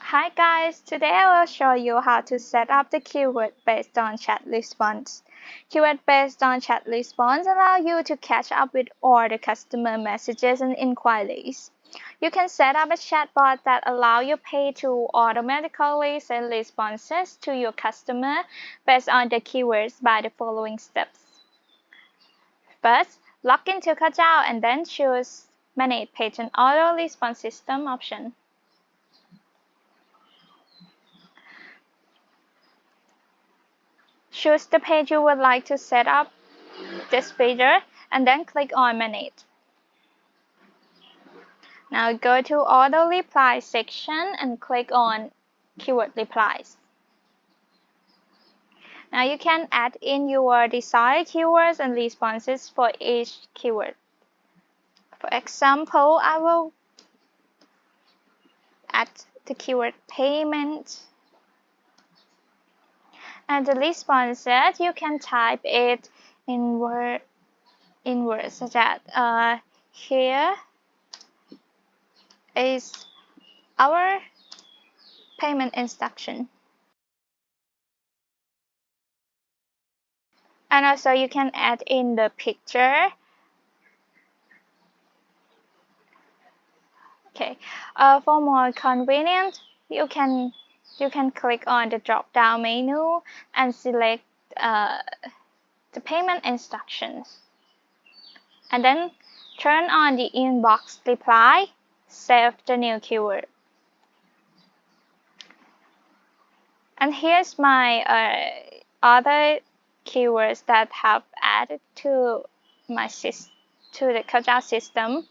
Hi guys, today I will show you how to set up the keyword based on chat response. Keyword based on chat response allow you to catch up with all the customer messages and inquiries. You can set up a chatbot that allow your page to automatically send responses to your customer based on the keywords by the following steps. First, log into Kaojao and then choose Manage Page and Auto Response System option. Choose the page you would like to set up this feature and then click on Manage. Now go to Auto Reply section and click on Keyword Replies. Now you can add in your desired keywords and responses for each keyword. For example, I will add the keyword payment. And the responses, you can type it in words such as here is our payment instruction. And also you can add in the picture. Okay, for more convenient, you can click on the drop-down menu and select the payment instructions. And then turn on the inbox reply, save the new keyword. And here's my other keywords that have added to the Kaojao system,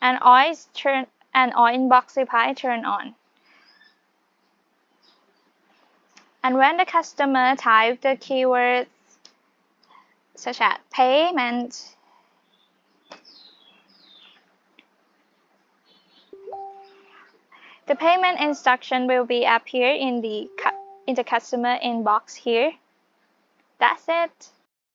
and all inbox reply turn on. And when the customer type the keywords such as payment, the payment instruction will be appear in the customer inbox here. That's it.